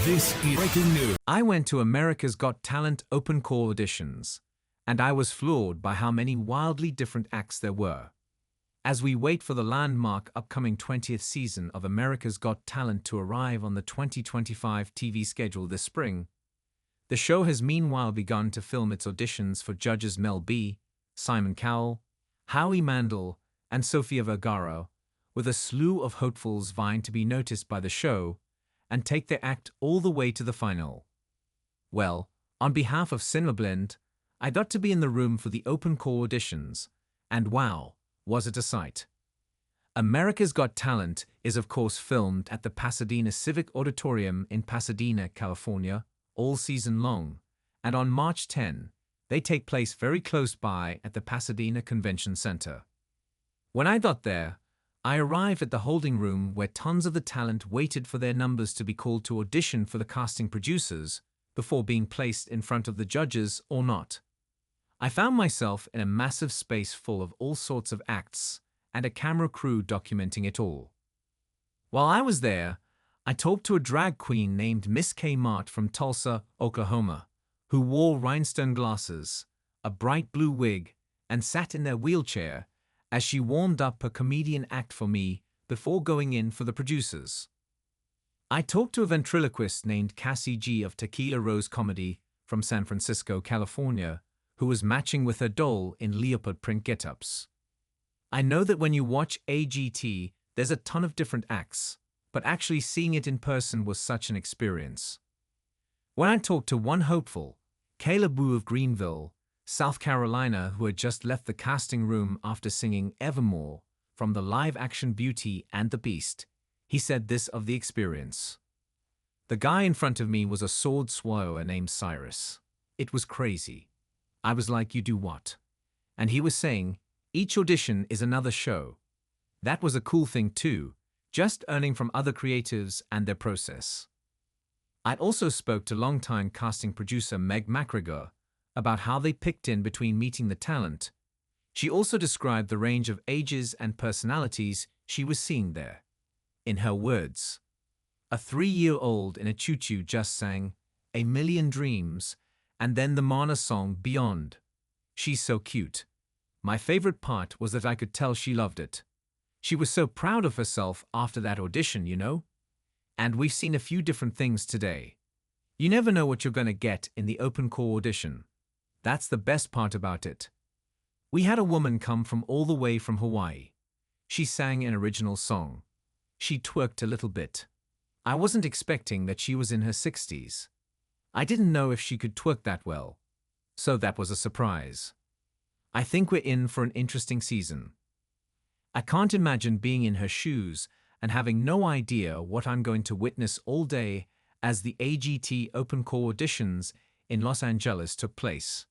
This is breaking news. I went to America's Got Talent open call auditions, and I was floored by how many wildly different acts there were. As we wait for the landmark upcoming 20th season of America's Got Talent to arrive on the 2025 TV schedule this spring, the show has meanwhile begun to film its auditions for judges Mel B, Cowell, Howie Mandel, and Sofia Vergara, with a slew of hopefuls vying to be noticed by the show and take their act all the way to the final. Well, on behalf of CinemaBlend, I got to be in the room for the open call auditions, and wow, was it a sight. America's Got Talent is of course filmed at the Pasadena Civic Auditorium in Pasadena, California, all season long, and on March 10, they take place very close by at the Pasadena Convention Center. When I got there, I arrived at the holding room where tons of the talent waited for their numbers to be called to audition for the casting producers before being placed in front of the judges or not. I found myself in a massive space full of all sorts of acts and a camera crew documenting it all. While I was there, I talked to a drag queen named Miss K. Mart from Tulsa, Oklahoma, who wore rhinestone glasses, a bright blue wig, and sat in their wheelchair as she warmed up her comedian act for me before going in for the producers. I talked to a ventriloquist named Cassie G of Tequila Rose Comedy from San Francisco, California, who was matching with her doll in leopard print get-ups. I know that when you watch AGT, there's a ton of different acts, but actually seeing it in person was such an experience. When I talked to one hopeful, Caleb Wu of Greenville, South Carolina, who had just left the casting room after singing Evermore from the live-action Beauty and the Beast, he said this of the experience. The guy in front of me was a sword swallower named Cyrus. It was crazy. I was like, you do what? And he was saying, each audition is another show. That was a cool thing too, just earning from other creatives and their process. I also spoke to longtime casting producer Meg McGregor about how they picked in between meeting the talent. She also described the range of ages and personalities she was seeing there. In her words, a 3-year-old in a choo-choo just sang "A Million Dreams" and then the Mana song "Beyond." She's so cute. My favorite part was that I could tell she loved it. She was so proud of herself after that audition, you know? And we've seen a few different things today. You never know what you're going to get in the open call audition. That's the best part about it. We had a woman come from all the way from Hawaii. She sang an original song. She twerked a little bit. I wasn't expecting that she was in her 60s. I didn't know if she could twerk that well. So that was a surprise. I think we're in for an interesting season. I can't imagine being in her shoes and having no idea what I'm going to witness all day as the AGT open call auditions in Los Angeles took place.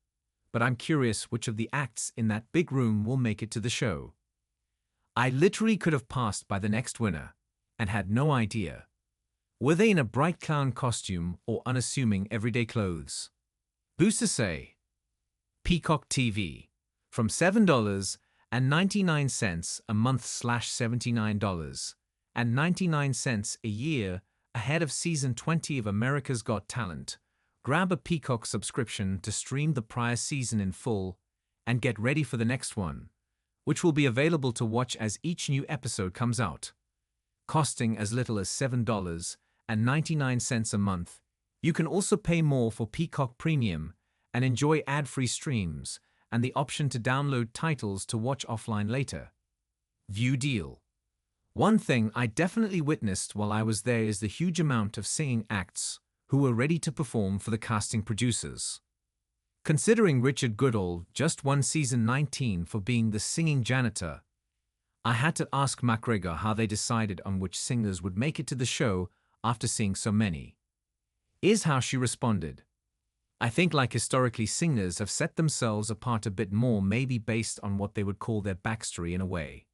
But I'm curious which of the acts in that big room will make it to the show. I literally could have passed by the next winner and had no idea. Were they in a bright clown costume or unassuming everyday clothes? Who's to say? Peacock TV. From $7.99 a month / $79.99 a year ahead of season 20 of America's Got Talent. Grab a Peacock subscription to stream the prior season in full and get ready for the next one, which will be available to watch as each new episode comes out. Costing as little as $7.99 a month, you can also pay more for Peacock Premium and enjoy ad-free streams and the option to download titles to watch offline later. View deal. One thing I definitely witnessed while I was there is the huge amount of singing acts who were ready to perform for the casting producers. Considering Richard Goodall just won season 19 for being the singing janitor, I had to ask McGregor how they decided on which singers would make it to the show after seeing so many. Here's how she responded. I think like historically singers have set themselves apart a bit more, maybe based on what they would call their backstory in a way.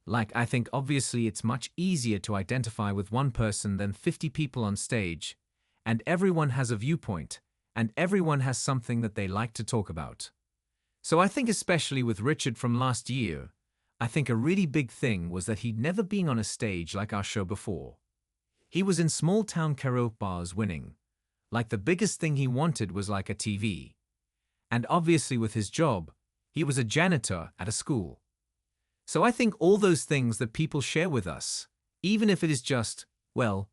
Like, I think obviously it's much easier to identify with one person than 50 people on stage, and everyone has a viewpoint, and everyone has something that they like to talk about. So I think especially with Richard from last year, I think a really big thing was that he'd never been on a stage like our show before. He was in small-town karaoke bars winning. Like the biggest thing he wanted was like a TV. And obviously with his job, he was a janitor at a school. So I think all those things that people share with us, even if it is just, well,